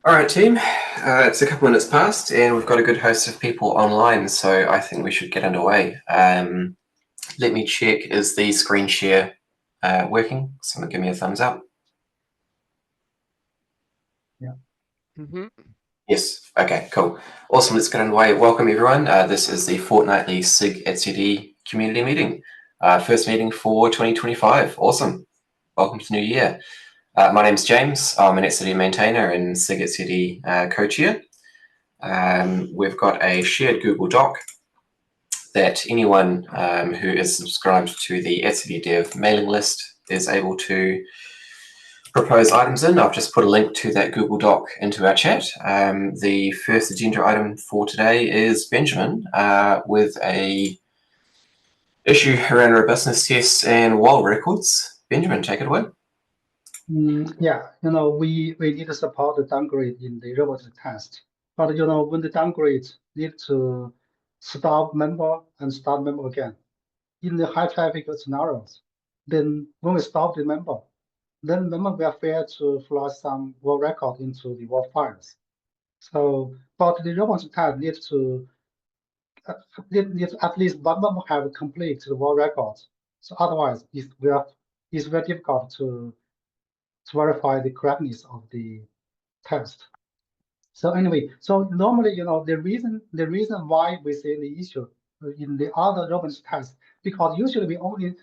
All right, team. It's a couple minutes past, and we've got a good host of people online, so I think we should get underway. Let me check, is the screen share working? Someone give me a thumbs up. Yeah. Yes, okay, cool. Awesome, let's get underway. Welcome, everyone. This is the fortnightly SIG at CD community meeting. First meeting for 2025. Awesome. Welcome to New Year. My name's James. I'm an ETcd maintainer and SIG at CD co-chair. We've got a shared Google Doc that anyone who is subscribed to the ETcd Dev mailing list is able to propose items in. I've just put a link to that Google Doc into our chat. The first agenda item for today is Benjamin with a issue around robustness tests and WAL records. Benjamin, take it away. Yeah, we need to support the downgrade in the robotic test. But when the downgrade need to stop member and start member again in the high traffic scenarios, then when we stop the member, then member will fail to flush some WAL record into the WAL files. So, but the robotic test needs to at least one member have complete the WAL records. So otherwise, it's very difficult to verify the correctness of the test. So anyway, so normally, the reason why we see the issue in the other robust tests, because usually we only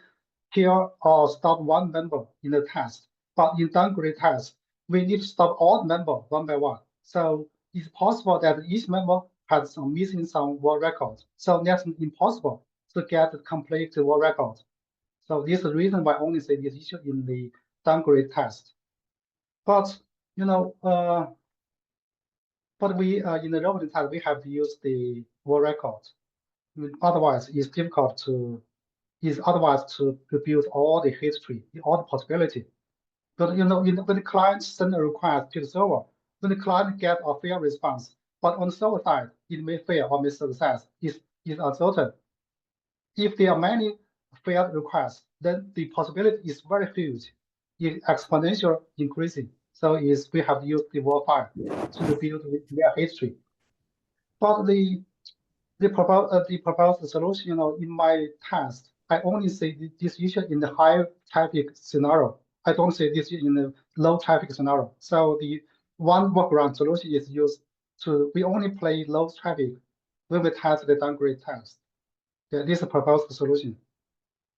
kill or stop one member in the test, but in downgrade test, we need to stop all members one by one. So it's possible that each member has some missing some world records. So that's impossible to get the complete world record. So this is the reason why I only see this issue in the downgrade test. But we in the robotic test we have to use the world record. Otherwise, it's difficult to rebuild all the history, all the possibility. But when the client send a request to the server, when the client get a fair response, but on the server side it may fail or may success is uncertain. If there are many failed requests, then the possibility is very huge, exponential increasing. So we have used the WAR file to rebuild their history. But the proposed solution, in my test, I only see this issue in the high traffic scenario. I don't see this in the low traffic scenario. So the one workaround solution is used we only play low traffic when we test the downgrade test. This is a proposed solution.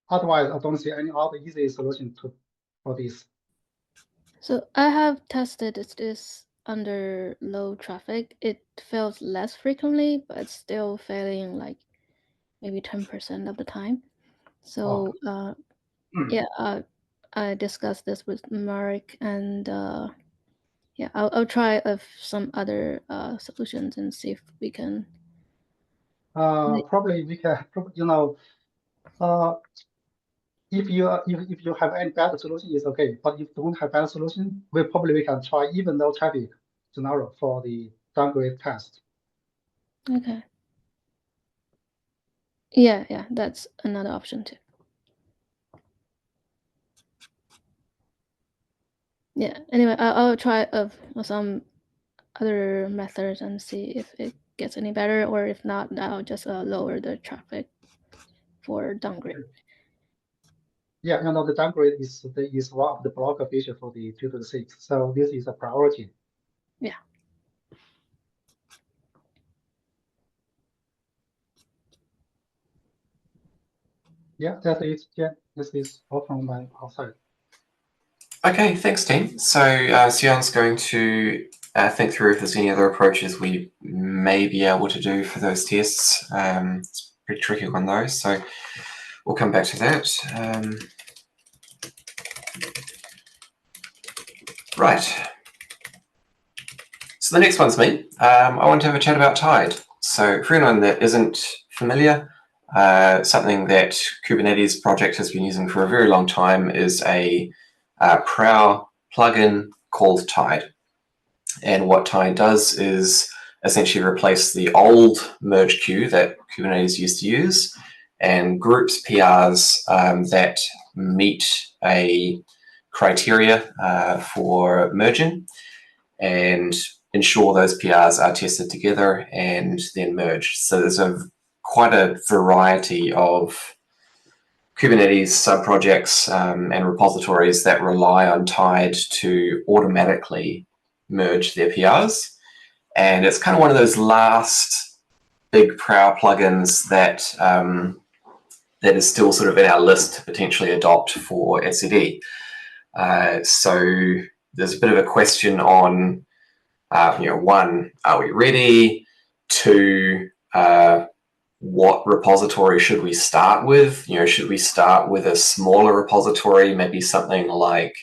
Otherwise, I don't see any other easy solution for this. So I have tested this under low traffic. It fails less frequently, but it's still failing like maybe 10% of the time. So I discussed this with Mark, and I'll try some other solutions and see if we can. Probably we can, if you have any better solution, it's okay. But if you don't have better solution, we can try even low traffic scenario for the downgrade test. Okay. Yeah, that's another option too. Yeah. Anyway, I'll try some other methods and see if it gets any better, or if not, I'll just lower the traffic for downgrade. Yeah, the downgrade is one of the blocker feature for the 2.6. So this is a priority. Yeah. Yeah, that's it. Yeah, this is all from my outside. Okay, thanks, team. So Sion's going to think through if there's any other approaches we may be able to do for those tests. It's a pretty tricky on those, so we'll come back to that. Right. So the next one's me. I want to have a chat about Tide. So for anyone that isn't familiar, something that Kubernetes project has been using for a very long time is a Prow plugin called Tide. And what Tide does is essentially replace the old merge queue that Kubernetes used to use and groups PRs that meet a criteria for merging and ensure those PRs are tested together and then merged. So there's quite a variety of Kubernetes subprojects and repositories that rely on Tide to automatically merge their PRs. And it's kind of one of those last big Prow plugins that that is still sort of in our list to potentially adopt for etcd. So there's a bit of a question on, one, are we ready? Two, what repository should we start with? Should we start with a smaller repository, maybe something like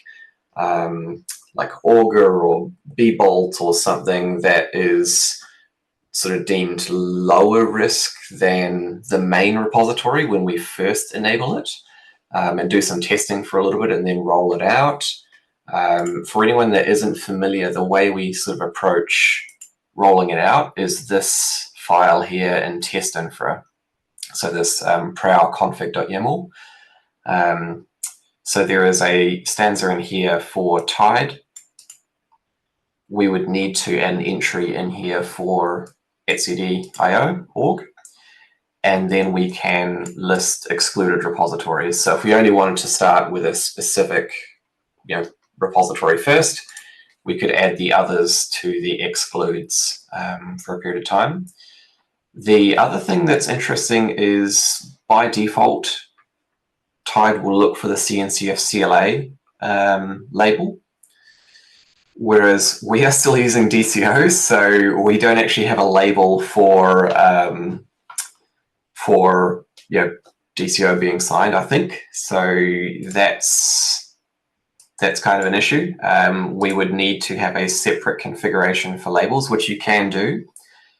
Augur or Bbolt or something that is sort of deemed lower risk than the main repository when we first enable it, and do some testing for a little bit and then roll it out. For anyone that isn't familiar, the way we sort of approach rolling it out is this file here in test infra. So this prowconfig.yaml. So there is a stanza in here for Tide. We would need to add an entry in here for etcd.io org, and then we can list excluded repositories. So if we only wanted to start with a specific repository first, we could add the others to the excludes for a period of time. The other thing that's interesting is by default, Tide will look for the CNCF CLA label, whereas we are still using DCO, so we don't actually have a label for DCO being signed, I think. So that's kind of an issue. We would need to have a separate configuration for labels, which you can do.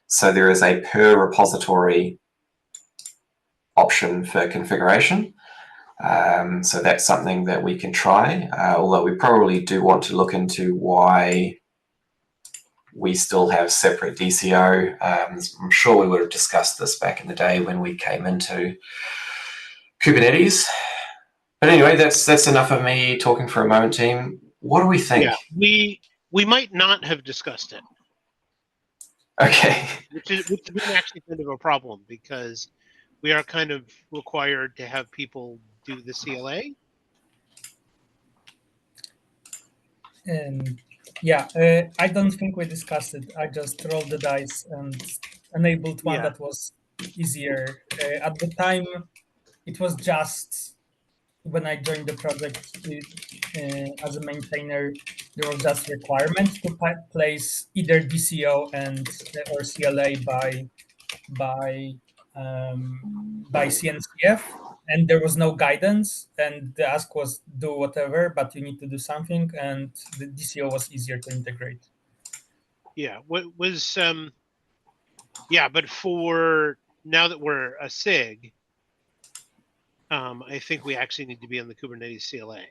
So there is a per repository option for configuration. So that's something that we can try, although we probably do want to look into why we still have separate DCO. I'm sure we would have discussed this back in the day when we came into Kubernetes. But anyway, that's enough of me talking for a moment, team. What do we think? Yeah, we might not have discussed it. Okay. Which is actually kind of a problem, because we are kind of required to have people do the CLA. I don't think we discussed it. I just rolled the dice and enabled one that was easier. At the time, it was just when I joined the project as a maintainer, there was just requirement to place either DCO or CLA by CNCF, and there was no guidance, and the ask was do whatever, but you need to do something, and the DCO was easier to integrate. Yeah, but for now that we're a SIG, I think we actually need to be on the Kubernetes CLA.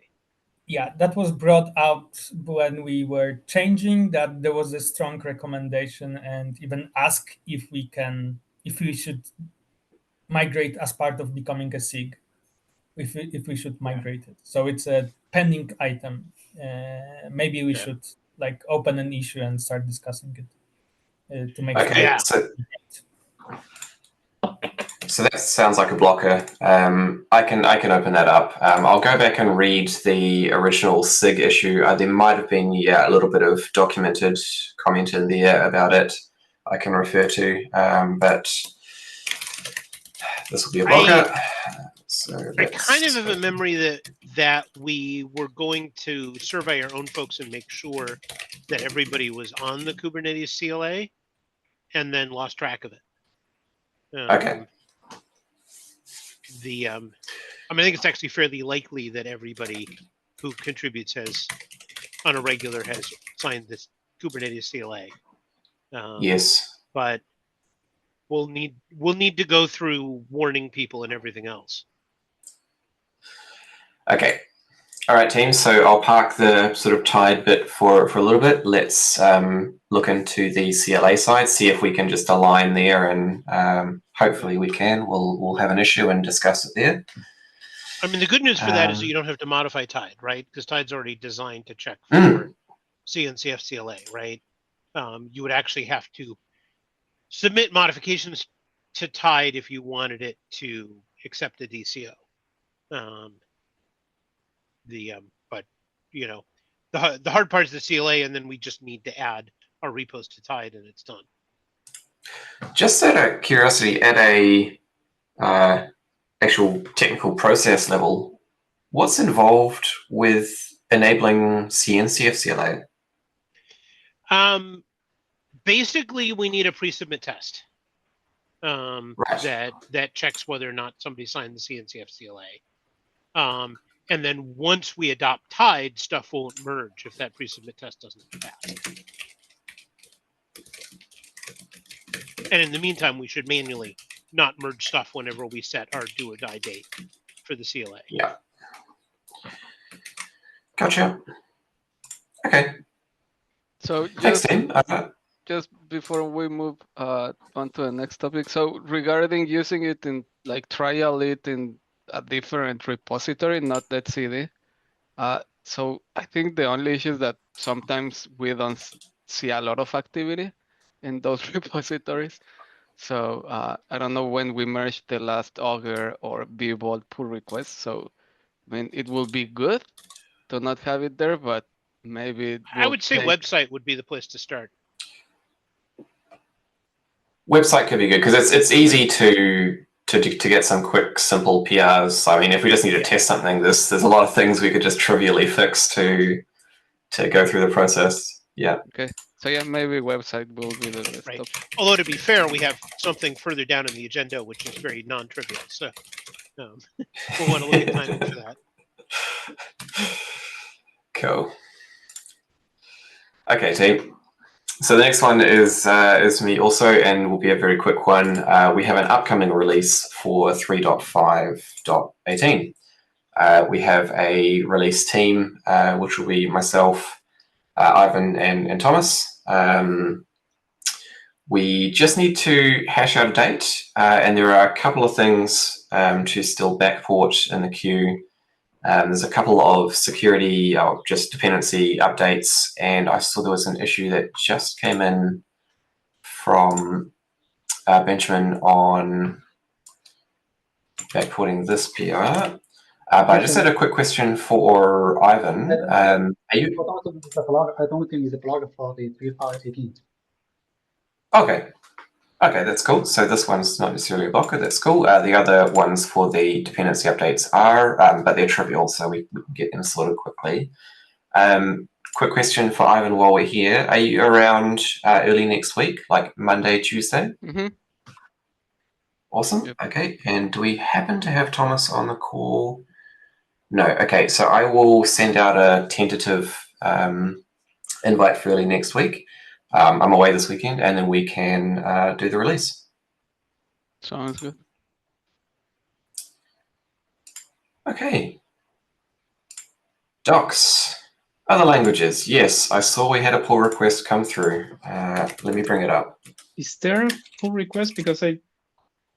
Yeah, that was brought out when we were changing, that there was a strong recommendation and even ask if we should migrate as part of becoming a SIG, if we should migrate it. So it's a pending item. Maybe we should open an issue and start discussing it to make sure. So that sounds like a blocker. I can open that up. I'll go back and read the original SIG issue. There might have been a little bit of documented comment in there about it I can refer to, but this will be a blocker. I kind of have a memory that we were going to survey our own folks and make sure that everybody was on the Kubernetes CLA, and then lost track of it. Okay. I think it's actually fairly likely that everybody who contributes has signed this Kubernetes CLA. Yes. But we'll need to go through warning people and everything else. Okay. All right, team. So I'll park the sort of Tide bit for a little bit. Let's look into the CLA side, see if we can just align there, and hopefully we can. We'll have an issue and discuss it there. I mean, the good news for that is that you don't have to modify Tide, right? Because Tide's already designed to check for CNCF CLA, right? You would actually have to submit modifications to Tide if you wanted it to accept the DCO. But you know, the hard part is the CLA, and then we just need to add our repos to Tide, and it's done. Just out of curiosity, at a actual technical process level, what's involved with enabling CNCF CLA? Basically, we need a pre-submit test Right. that checks whether or not somebody signed the CNCF CLA. And then once we adopt Tide, stuff won't merge if that pre-submit test doesn't pass. And in the meantime, we should manually not merge stuff whenever we set our do or die date for the CLA. Yeah. Gotcha. Okay. So Thanks, Tim. just before we move on to the next topic, so regarding using it in like trial it in a different repository, not etcd. So I think the only issue is that sometimes we don't see a lot of activity in those repositories. So I don't know when we merged the last Augur or Bvault pull request. So I mean, it will be good to not have it there, but maybe I would say website would be the place to start. Website could be good because it's easy to get some quick, simple PRs. I mean, if we just need to test something, there's a lot of things we could just trivially fix to go through the process. Yeah. Okay. So yeah, maybe website will be the best Right. option. Although to be fair, we have something further down in the agenda which is very non-trivial. So we'll want to look at timing for that. Cool. Okay, team. So the next one is me also, and will be a very quick one. We have an upcoming release for 3.5.18. We have a release team, which will be myself, Ivan, and Thomas. We just need to hash out a date, and there are a couple of things to still backport in the queue. There's a couple of security or just dependency updates, and I saw there was an issue that just came in from Benjamin on backporting this PR. But I just had a quick question for Ivan. I don't think it's a blog for the 3.5.18. Okay. Okay, that's cool. So this one's not necessarily a blocker. That's cool. The other ones for the dependency updates are, but they're trivial, so we can get them sorted quickly. Quick question for Ivan while we're here. Are you around early next week, like Monday, Tuesday? Mm-hmm. Awesome. Yep. Okay, and do we happen to have Thomas on the call? No. Okay, so I will send out a tentative invite for early next week. I'm away this weekend, and then we can do the release. Sounds good. Okay. Docs. Other languages. Yes, I saw we had a pull request come through. Let me bring it up. Is there a pull request? Because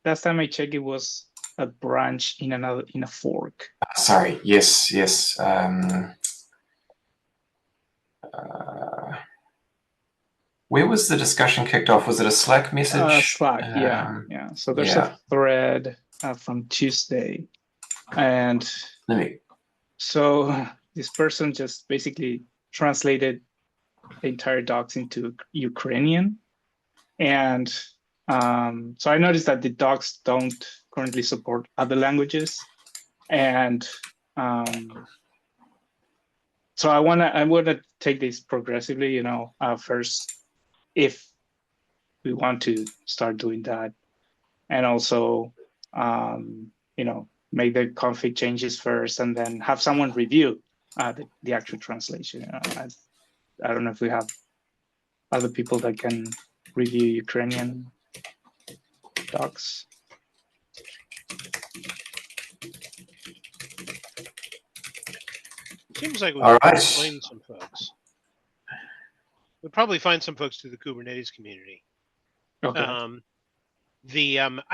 last time I checked, it was a branch in a fork. Sorry. Yes. Where was the discussion kicked off? Was it a Slack message? Slack, yeah. So there's a thread from Tuesday, and so this person just basically translated the entire docs into Ukrainian, and so I noticed that the docs don't currently support other languages, and so I wanna take this progressively. First, if we want to start doing that, and also make the config changes first, and then have someone review the actual translation. I don't know if we have other people that can review Ukrainian docs. Seems like we All could right. find some folks. We'd probably find some folks through the Kubernetes community. Okay. I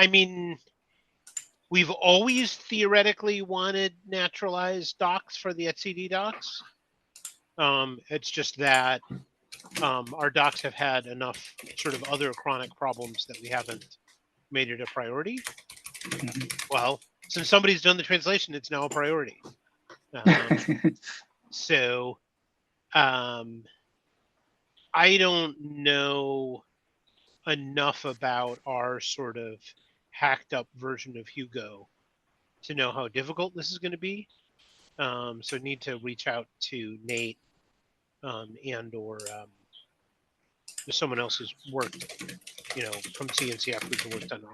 mean, we've always theoretically wanted naturalized docs for the etcd docs. It's just that our docs have had enough sort of other chronic problems that we haven't made it a priority. Well, since somebody's done the translation, it's now a priority. So I don't know enough about our sort of hacked up version of Hugo to know how difficult this is going to be. So need to reach out to Nate and or someone else who's worked, from CNCF who's worked on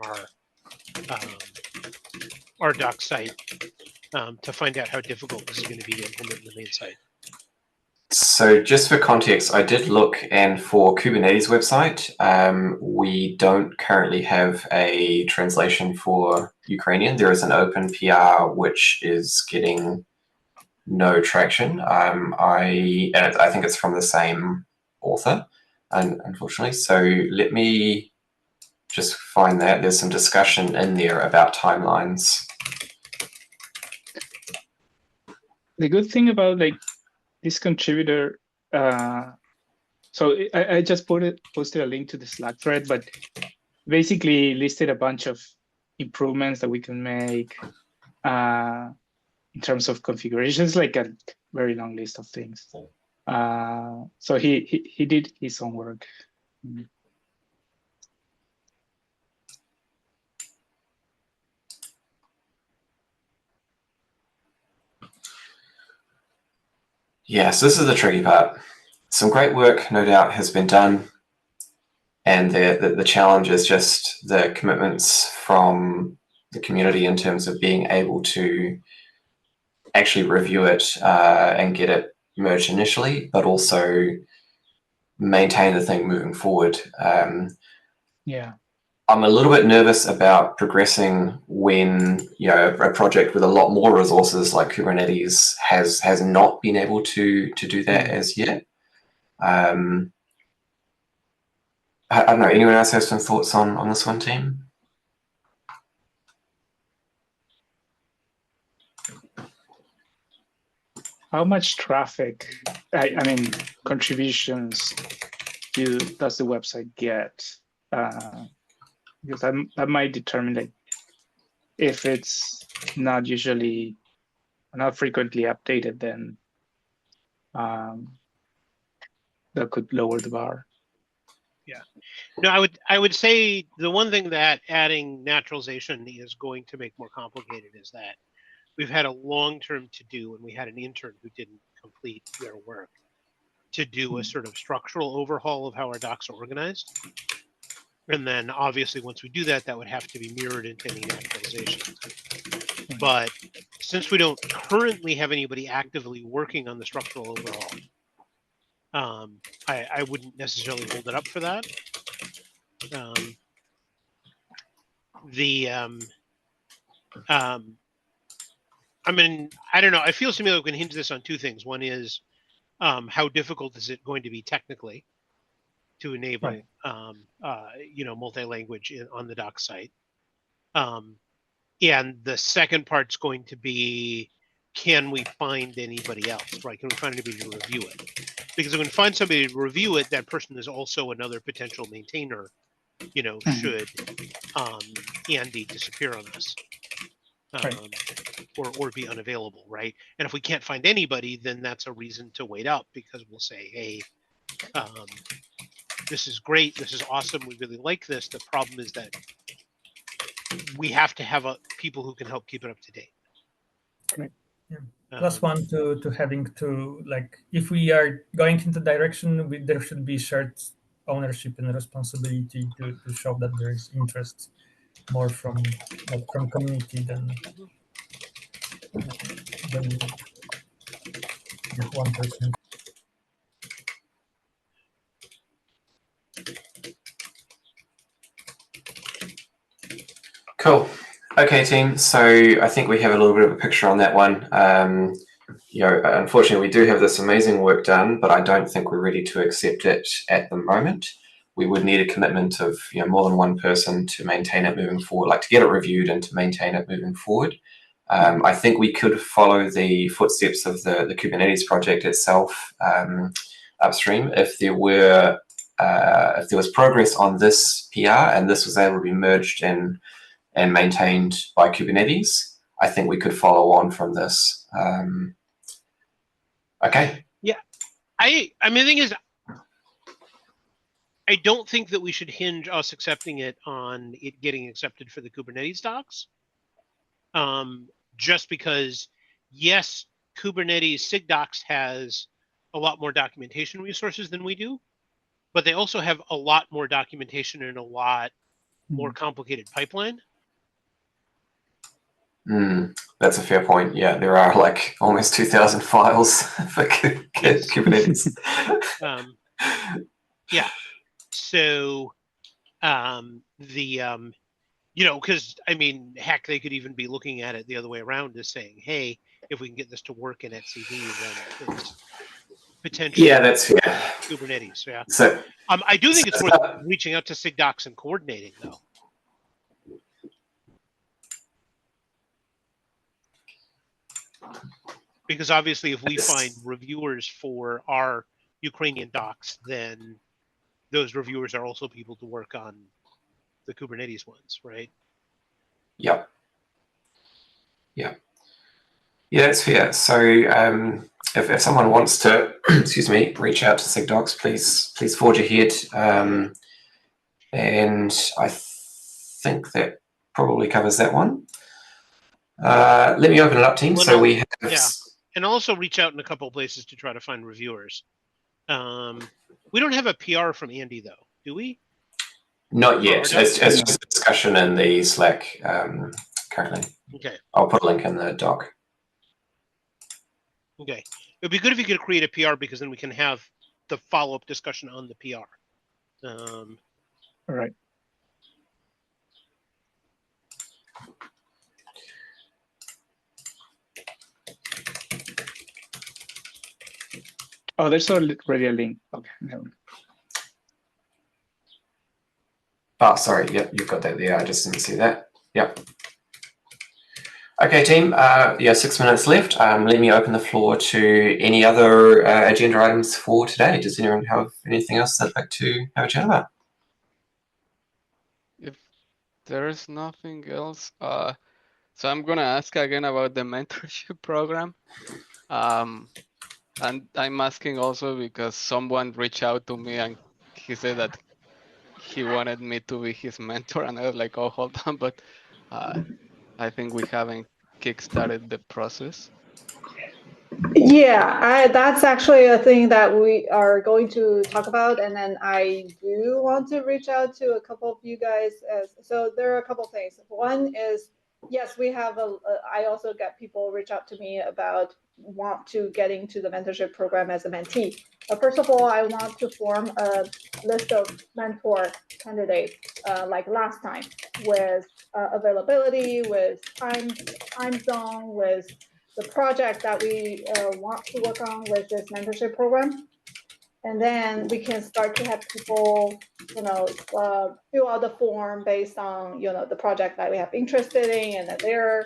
our doc site to find out how difficult this is going to be to implement in the main site. So just for context, I did look, and for Kubernetes website, we don't currently have a translation for Ukrainian. There is an open PR which is getting no traction. I think it's from the same author, unfortunately. So let me just find that. There's some discussion in there about timelines. The good thing about this contributor, so I just posted a link to the Slack thread, but basically listed a bunch of improvements that we can make in terms of configurations, like a very long list of things. So he did his own work. Yes, this is the tricky part. Some great work, no doubt, has been done. And the challenge is just the commitments from the community in terms of being able to actually review it and get it merged initially, but also maintain the thing moving forward. Yeah. I'm a little bit nervous about progressing when a project with a lot more resources like Kubernetes has not been able to do that as yet. I don't know. Anyone else have some thoughts on this one, team? How much traffic, I mean, contributions does the website get? Because that might determine if it's not frequently updated, then that could lower the bar. Yeah. No, I would say the one thing that adding naturalization is going to make more complicated is that we've had a long-term to-do, and we had an intern who didn't complete their work to do a sort of structural overhaul of how our docs are organized. And then obviously once we do that, that would have to be mirrored into any naturalization. But since we don't currently have anybody actively working on the structural overhaul, I wouldn't necessarily hold it up for that. I mean, I don't know. I feel to me like we can hinge this on two things. One is how difficult is it going to be technically to enable, multi-language on the doc site. And the second part's going to be, can we find anybody else, right? Can we find anybody to review it? Because if we can find somebody to review it, that person is also another potential maintainer, should Andy disappear on us. Or be unavailable, right? And if we can't find anybody, then that's a reason to wait up, because we'll say, hey, this is great, this is awesome, we really like this. The problem is that we have to have people who can help keep it up to date. Right. Yeah. Plus one to having to, if we are going into direction, there should be shared ownership and responsibility to show that there is interest more from community than just one person. Cool. Okay, team. So I think we have a little bit of a picture on that one. Unfortunately, we do have this amazing work done, but I don't think we're ready to accept it at the moment. We would need a commitment of more than one person to maintain it moving forward, to get it reviewed and to maintain it moving forward. I think we could follow the footsteps of the Kubernetes project itself. upstream if there was progress on this PR and this was able to be merged and maintained by Kubernetes. I think we could follow on from this. Okay. Yeah, I mean, the thing is, I don't think that we should hinge us accepting it on it getting accepted for the Kubernetes docs. Just because, yes, Kubernetes SIGDocs has a lot more documentation resources than we do, but they also have a lot more documentation and a lot more complicated pipeline. That's a fair point. Yeah, there are like almost 2,000 files for Kubernetes. Yeah. So you know, because I mean, heck, they could even be looking at it the other way around as saying, hey, if we can get this to work in etcd, then it's potentially that's fair. Kubernetes. Yeah. So I do think it's worth reaching out to SIGDocs and coordinating, though. Because obviously, if we find reviewers for our Ukrainian docs, then those reviewers are also people to work on the Kubernetes ones, right? Yep. Yeah, that's fair. So if someone wants to, excuse me, reach out to SIGDocs, please forge ahead. And I think that probably covers that one. Let me open it up, team. So we have... Yeah, and also reach out in a couple of places to try to find reviewers. We don't have a PR from Andy, though, do we? Not yet. It's just a discussion in the Slack currently. Okay. I'll put a link in the doc. Okay. It'd be good if you could create a PR, because then we can have the follow-up discussion on the PR. All right. Oh, there's already a link. Okay. No. Oh, sorry. Yep, you've got that there. I just didn't see that. Yep. Okay, team. 6 minutes left. Let me open the floor to any other agenda items for today. Does anyone have anything else they'd like to have a chat about? If there is nothing else, so I'm gonna ask again about the mentorship program. And I'm asking also because someone reached out to me and he said that he wanted me to be his mentor, and I was like, oh, hold on, but I think we haven't kickstarted the process. Yeah, that's actually a thing that we are going to talk about, and then I do want to reach out to a couple of you guys. So there are a couple of things. One is, yes, we have I also get people reach out to me about want to get into the mentorship program as a mentee. But first of all, I want to form a list of mentor candidates like last time, with availability, with time zone, with the project that we want to work on with this mentorship program. And then we can start to have people, fill out the form based on, the project that we have interested in and their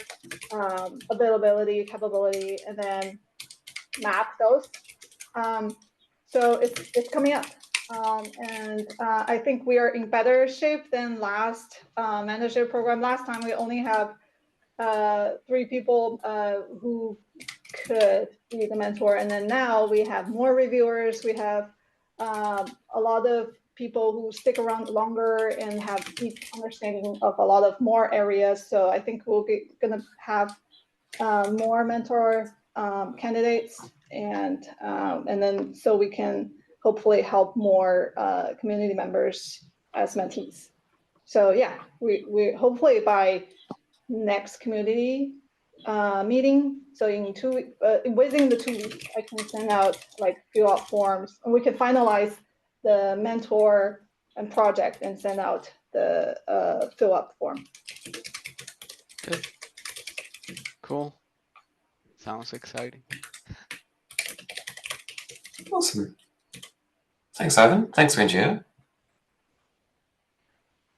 availability, capability, and then map those. So it's coming up. And I think we are in better shape than last mentorship program. Last time we only have 3 people who could be the mentor, and then now we have more reviewers. We have a lot of people who stick around longer and have deep understanding of a lot of more areas. So I think we'll be gonna have more mentor candidates, and then so we can hopefully help more community members as mentees. So yeah, we hopefully by next community meeting, so in 2 weeks, within the 2 weeks, I can send out fill out forms, and we can finalize the mentor and project and send out the fill out form. Good. Cool. Sounds exciting. Awesome. Thanks, Ivan. Thanks, Benjia.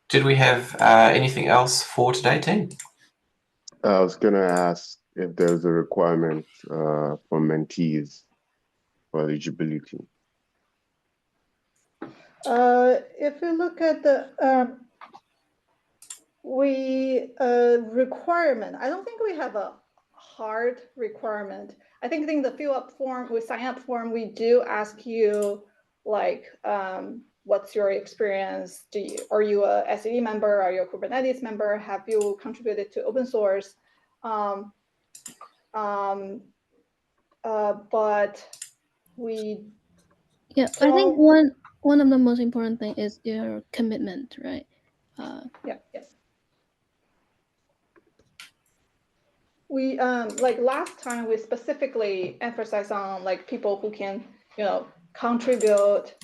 Did we have anything else for today, team? I was going to ask if there's a requirement for mentees for eligibility. If you look at the requirement, I don't think we have a hard requirement. I think the fill up form, we sign up form, we do ask you like, what's your experience? Are you a SED member? Are you a Kubernetes member? Have you contributed to open source? But we. Yeah, I think one of the most important thing is your commitment, right? Yeah. We like last time we specifically emphasized on like people who can, contribute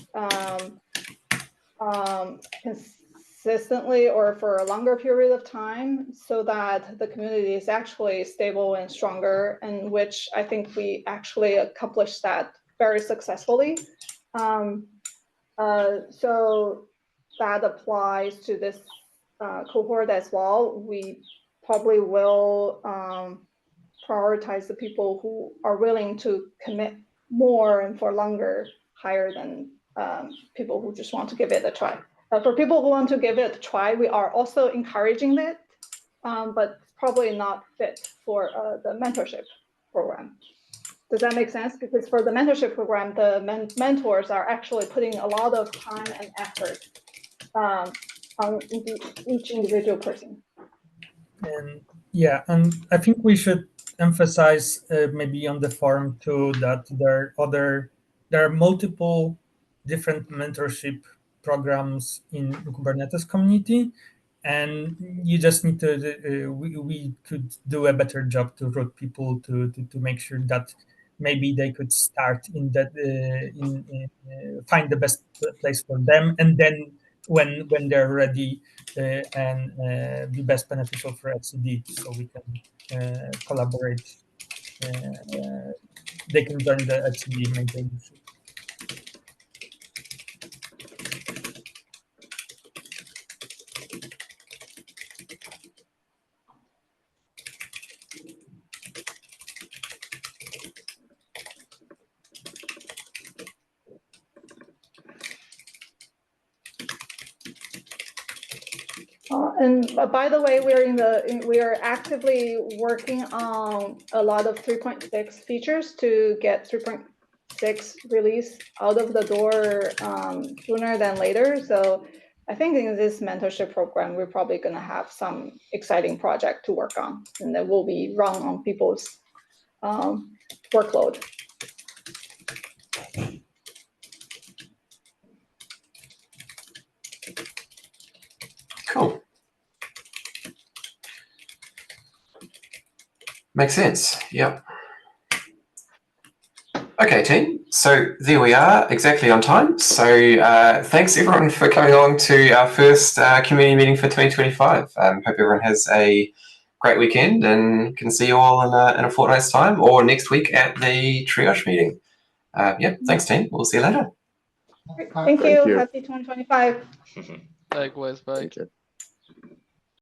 consistently or for a longer period of time, so that the community is actually stable and stronger, and which I think we actually accomplished that very successfully. So that applies to this cohort as well. We probably will prioritize the people who are willing to commit more and for longer, higher than people who just want to give it a try. For people who want to give it a try, we are also encouraging it, but probably not fit for the mentorship program. Does that make sense? Because for the mentorship program, the mentors are actually putting a lot of time and effort on each individual person. And yeah, and I think we should emphasize maybe on the forum too that there are multiple different mentorship programs in the Kubernetes community, and you just need to we could do a better job to route people to make sure that maybe they could start in that find the best place for them, and then when they're ready and be best beneficial for etcd, so we can collaborate. They can join the etcd maintenance. And by the way, we are actively working on a lot of 3.6 features to get 3.6 release out of the door sooner than later. So I think in this mentorship program, we're probably going to have some exciting project to work on, and that will be run on people's workload. Cool. Makes sense. Yep. Okay, team. So there we are, exactly on time. So thanks everyone for coming along to our first community meeting for 2025. Hope everyone has a great weekend and can see you all in a fortnight's time or next week at the triage meeting. Yeah, thanks team. We'll see you later. Thank you. Happy 2025. Likewise, bye. Thank you.